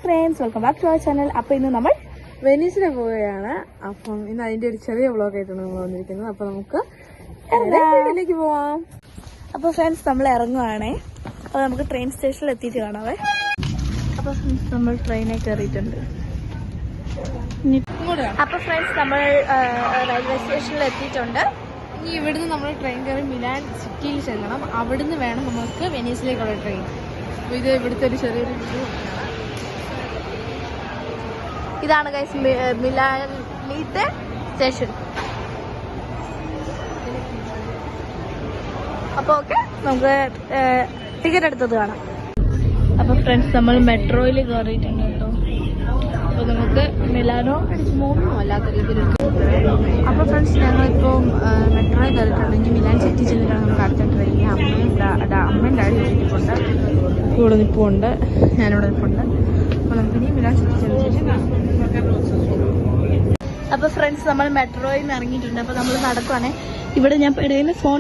Friends, welcome back to our channel. അപ്പോൾ ഇന്ന് നമ്മൾ വെനീസിലെ പോവുകയാണ്. അപ്പം ഇന്ന് അതിന്റെ ഒരു ചെറിയ വ്ളോഗ് ആയിട്ടാണ് നമ്മൾ വന്നിരിക്കുന്നത്. അപ്പൊ നമുക്ക് വീട്ടിലേക്ക് പോവാം. അപ്പോൾ ഫ്രണ്ട്സ് നമ്മൾ ഇറങ്ങുവാണേ. അപ്പോൾ നമുക്ക് ട്രെയിൻ സ്റ്റേഷനിൽ എത്തിയിട്ട് കാണാവേ. അപ്പോൾ ഫ്രണ്ട്സ് നമ്മൾ ട്രെയിനിൽ കയറിയിട്ടുണ്ട്. അപ്പോൾ ഫ്രണ്ട്സ് നമ്മൾ റെയിൽവേ സ്റ്റേഷനിൽ എത്തിയിട്ടുണ്ട്. ഇനി ഇവിടുന്ന് നമ്മൾ ട്രെയിൻ കയറി മിലാൻ സിറ്റിയിൽ ചെല്ലണം. അവിടുന്ന് വേണം നമുക്ക് വെനീസിലേക്കുള്ള ട്രെയിൻ. അപ്പോൾ ഇത് ഇവിടുത്തെ ഒരു ചെറിയൊരു വ്യൂ. ഇതാണ് ഗൈസ് മിലാനിലത്തെ സ്റ്റേഷൻ. അപ്പോൾ ഓക്കെ, നമുക്ക് ടിക്കറ്റ് എടുത്തത് കാണാം. അപ്പോൾ ഫ്രണ്ട്സ് നമ്മൾ മെട്രോയിൽ കയറിയിട്ടുണ്ട് കേട്ടോ. അപ്പോൾ നമുക്ക് മിലാനോ മൂന്നോ അല്ലാത്ത രീതിയിൽ. അപ്പോൾ ഫ്രണ്ട്സ് ഞങ്ങളിപ്പോൾ മെട്രോയിൽ കയറിയിട്ടുണ്ട്. ഇനി മിലാൻ സിറ്റി ചെന്നിട്ടാണ് നമുക്ക് അടുത്ത ട്രെയിൻ. അമ്മയും ഡാഡി നിൽപ്പുണ്ട്, കൂടെ നിൽപ്പുണ്ട്, ഞാനിവിടെ നിൽപ്പുണ്ട്. അപ്പോൾ നമുക്കിനി മിലാൻ സിറ്റി ചെന്ന്. അപ്പോൾ ഫ്രണ്ട്സ് നമ്മൾ മെട്രോയിൽ നിന്ന് ഇറങ്ങിയിട്ടുണ്ട്. അപ്പോൾ നമ്മൾ നടക്കുവാണേ. ഇവിടെ ഞാൻ ഇടയിൽ ഫോൺ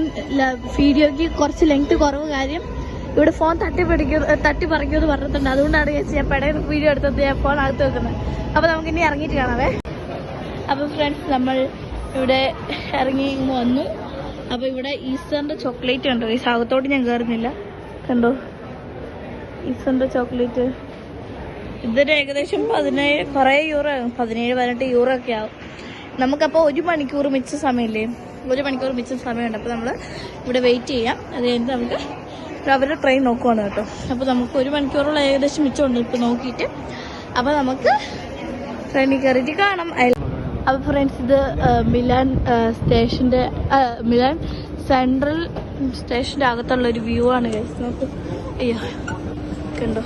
വീഡിയോയ്ക്ക് കുറച്ച് ലെങ്ത് കുറവ് കാര്യം ഇവിടെ ഫോൺ തട്ടി പറിക്കുമെന്ന് പറഞ്ഞിട്ടുണ്ട്. അതുകൊണ്ടാണ് ഞാൻ പെടയിൽ വീഡിയോ എടുത്തത് ഞാൻ ഫോൺ അകത്ത് വെക്കുന്നത്. അപ്പോൾ നമുക്കിനി ഇറങ്ങിയിട്ട് കാണാവേ. അപ്പോൾ ഫ്രണ്ട്സ് നമ്മൾ ഇവിടെ ഇറങ്ങി വന്നു. അപ്പോൾ ഇവിടെ ഈസ്റ്ററിൻ്റെ ചോക്ലേറ്റ് കണ്ടോ? ഈ അകത്തോട്ട് ഞാൻ കയറുന്നില്ല. കണ്ടോ ഈസ്റ്ററിൻ്റെ ചോക്ലേറ്റ്? ഇതൊരു ഏകദേശം 17 കുറേ യൂറോ ആകും, 17-18 യൂറോ ഒക്കെ ആവും. നമുക്കപ്പോൾ 1 മണിക്കൂർ മിച്ച സമയമില്ലേ, 1 മണിക്കൂർ മിച്ച സമയമുണ്ട്. അപ്പോൾ നമ്മൾ ഇവിടെ വെയിറ്റ് ചെയ്യാം. അത് കഴിഞ്ഞിട്ട് നമുക്ക് അവരുടെ ട്രെയിൻ നോക്കുവാണ് കേട്ടോ. അപ്പോൾ നമുക്ക് 1 മണിക്കൂറുള്ള ഏകദേശം മിച്ചമുണ്ട് ഇപ്പോൾ നോക്കിയിട്ട്. അപ്പോൾ നമുക്ക് ട്രെയിനിൽ കയറിയിട്ട് കാണാം. അപ്പോൾ ഫ്രണ്ട്സ് ഇത് മിലാൻ സ്റ്റേഷൻ്റെ മിലാൻ സെൻട്രൽ സ്റ്റേഷൻ്റെ അകത്തുള്ളൊരു വ്യൂ ആണ് ഗൈസ്. നോക്ക്, അയ്യോ കണ്ടോ.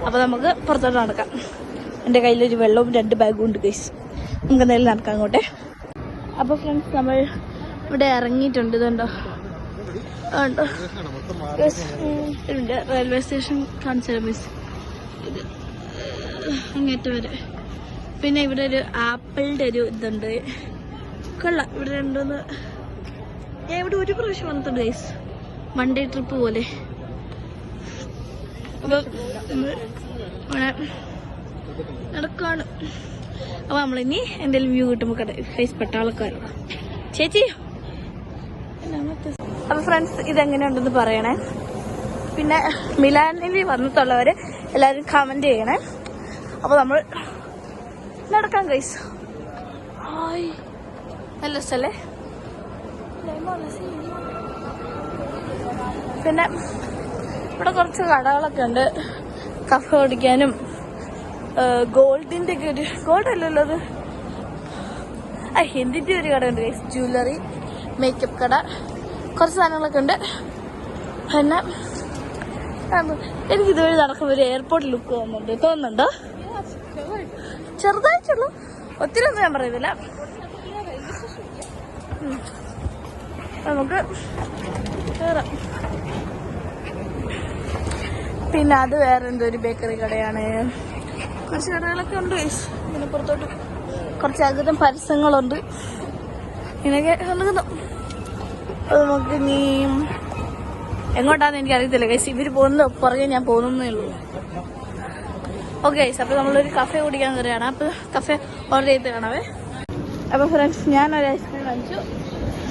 അപ്പോൾ നമുക്ക് പുറത്തോട്ട് നടക്കാം. എൻ്റെ കയ്യിലൊരു വെള്ളവും 2 ബാഗും ഉണ്ട് ഗൈസ്. നമുക്ക് എന്തായാലും നടക്കാം അങ്ങോട്ടെ. അപ്പോൾ ഫ്രണ്ട്സ് നമ്മൾ ഇവിടെ ഇറങ്ങിയിട്ടുണ്ട്. ഇതുണ്ടോ ഉണ്ടോ ഉണ്ട് റെയിൽവേ സ്റ്റേഷൻ കാണിച്ചാൽ മിസ്. ഇത് അങ്ങേറ്റം വരെ. പിന്നെ ഇവിടെ ഒരു ആപ്പിളിൻ്റെ ഒരു ഇതുണ്ട്, കൊള്ളാം. ഇവിടെ രണ്ടോന്ന് ഞാൻ ഇവിടെ ഒരു പ്രാവശ്യം വന്നിട്ടുണ്ട് ഗൈസ്, 1 ഡേ ട്രിപ്പ് പോലെ. അപ്പോൾ ഇവിടെ നടക്കാണ്. അപ്പോൾ നമ്മളിനി എന്തെങ്കിലും വ്യൂ കിട്ടുമ്പോൾ ഫേസ് പട്ടാളക്കാരാണ് ചേച്ചി. അപ്പോൾ ഫ്രണ്ട്സ് ഇതെങ്ങനെയുണ്ടെന്ന് പറയണേ. പിന്നെ മിലാനിൽ വന്നിട്ടുള്ളവർ എല്ലാവരും കമൻറ്റ് ചെയ്യണേ. അപ്പോൾ നമ്മൾ നടക്കാം ഗൈസ്. ഹായ്, നല്ല സ്ഥലേ. പിന്നെ ഇവിടെ കുറച്ച് കടകളൊക്കെ ഉണ്ട്, കഫ കുടിക്കാനും. ഗോൾഡിൻ്റെ ഒക്കെ ഒരു ഗോൾഡ് അല്ലല്ലോ അത്, എന്തിൻ്റെ ഒരു കട ഉണ്ട് ഗൈസ്. ജ്വല്ലറി, മേക്കപ്പ് കട, കുറച്ച് സാധനങ്ങളൊക്കെ ഉണ്ട്. പിന്നെ എനിക്ക് ഇതുവഴി നടക്കുമ്പോൾ ഒരു എയർപോർട്ട് ലുക്ക് തോന്നുന്നുണ്ടോ? ചെറുതായിട്ടുള്ളൂ, ഒത്തിരി ഒന്നും ഞാൻ പറയുന്നില്ല. നമുക്ക് കയറാം. പിന്നെ അത് വേറെ എന്തോ ഒരു ബേക്കറി കടയാണ്. കുറച്ച് കടകളൊക്കെ ഉണ്ട്. പിന്നെ പുറത്തോട്ട് കുറച്ച് അകത്തും പരസ്യങ്ങളുണ്ട്. ഇങ്ങനെയൊക്കെ നടക്കുന്നു. അത് നമുക്ക് ഇനി എങ്ങോട്ടാന്ന് എനിക്ക് അറിയത്തില്ല ഗൈസ്. ഇവർ പോകുന്നത് പുറകെ ഞാൻ പോകുന്നേ ഉള്ളൂ. ഓക്കെ ഗൈസ്, അപ്പോൾ നമ്മളൊരു കഫേ കുടിക്കാൻ കയറിയാണ്. അപ്പോൾ കഫേ ഓർഡർ ചെയ്ത് കാണാവേ. അപ്പോൾ ഫ്രണ്ട്സ് ഞാനൊരു ഐസ്ക്രീം വാങ്ങിച്ചു,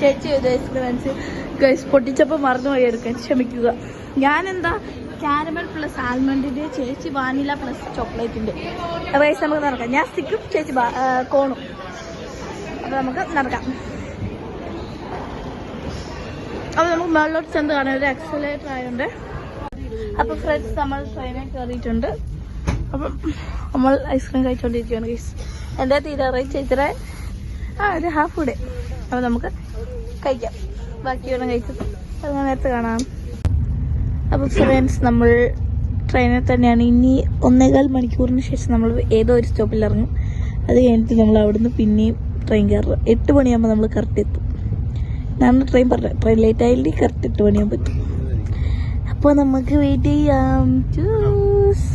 ചേച്ചി ഒരു ഐസ്ക്രീം വാങ്ങിച്ചു ഗൈസ്. പൊട്ടിച്ചപ്പോൾ മറന്നുപോയി എടുക്കാൻ, ക്ഷമിക്കുക. ഞാനെന്താ കാരമൽ പ്ലസ് ആൽമണ്ടിൻ്റെ, ചേച്ചി വാനില പ്ലസ് ചോക്ലേറ്റിൻ്റെ. റൈസ് നമുക്ക് നടക്കാം. ഞാൻ സ്റ്റിക്കും, ചേച്ചി കോണും. അപ്പോൾ നമുക്ക് നടക്കാം. അപ്പോൾ നമുക്ക് മുകളിലോട്ട് ചെന്ന് കാണാൻ ഒരു ആക്സിലേറ്റർ ആയതുകൊണ്ട്. അപ്പോൾ ഫ്രണ്ട്സ് നമ്മൾ ട്രെയിനിൽ കയറിയിട്ടുണ്ട്. അപ്പം നമ്മൾ ഐസ്ക്രീം കഴിച്ചുകൊണ്ടിരിക്കുകയാണ് ഗൈസ്. എൻ്റെ തീരാറായി, ചേച്ചിയുടെ ഒരു ഹാഫ് കൂടെ. അപ്പോൾ നമുക്ക് കഴിക്കാം. ബാക്കി വേണം കഴിച്ചത്, അത് നേരത്തെ കാണാം. അപ്പോൾ ഫ്രണ്ട്സ് നമ്മൾ ട്രെയിനിൽ തന്നെയാണ്. ഇനി 1.25 മണിക്കൂറിന് ശേഷം നമ്മൾ ഏതോ ഒരു സ്റ്റോപ്പിൽ ഇറങ്ങും. അത് കഴിഞ്ഞിട്ട് നമ്മൾ അവിടുന്ന് പിന്നെയും ട്രെയിൻ കയറുക. 8 മണിയാകുമ്പോൾ നമ്മൾ കറക്റ്റ് എത്തും. ഞാൻ ട്രെയിൻ പറഞ്ഞത്, ട്രെയിൻ ലേറ്റ് ആയില്ലെങ്കിൽ കറക്റ്റ് 8 മണിയാകുമ്പോൾ എത്തും. അപ്പോൾ നമുക്ക് വെയിറ്റ് ചെയ്യാം. ചൂസ്.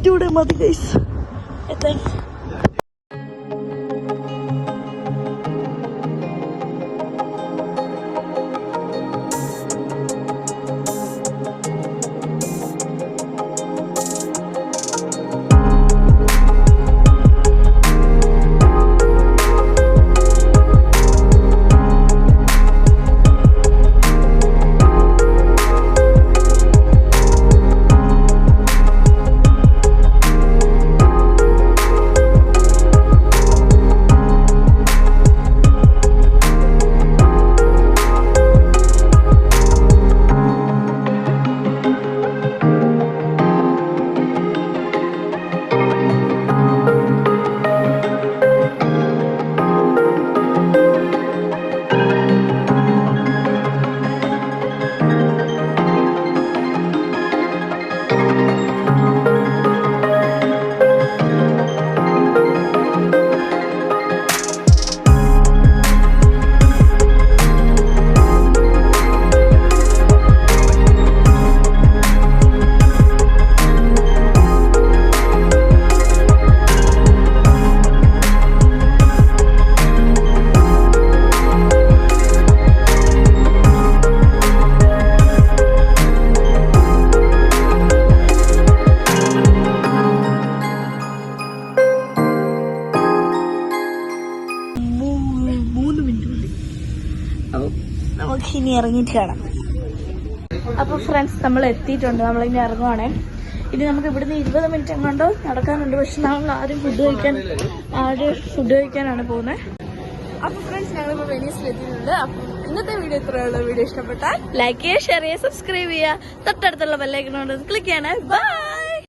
മിനിറ്റ് കൂടെ മതി ഗൈസ് എത്താൻ. നമുക്ക് ഇനി ഇറങ്ങിയിട്ട് കാണാം. അപ്പോൾ ഫ്രണ്ട്സ് നമ്മൾ എത്തിയിട്ടുണ്ട്, നമ്മളിനി ഇറങ്ങുവാണേ. ഇനി നമുക്ക് ഇവിടുന്ന് 20 മിനിറ്റ് എങ്ങാണ്ടോ നടക്കാനുണ്ട്. പക്ഷെ നമ്മൾ ആദ്യം ഫുഡ് കഴിക്കാനാണ് പോകുന്നത്. അപ്പോൾ ഫ്രണ്ട്സ് ഞങ്ങളിപ്പോൾ വെനീസിൽ എത്തിയിട്ടുണ്ട്. അപ്പം ഇന്നത്തെ വീഡിയോ ഇത്രയുള്ള വീഡിയോ ഇഷ്ടപ്പെട്ടാൽ ലൈക്ക് ചെയ്യുക, ഷെയർ ചെയ്യുക, സബ്സ്ക്രൈബ് ചെയ്യുക, തൊട്ടടുത്തുള്ള ബെല്ലൈക്കൺ ക്ലിക്ക് ചെയ്യണേ. ബൈ.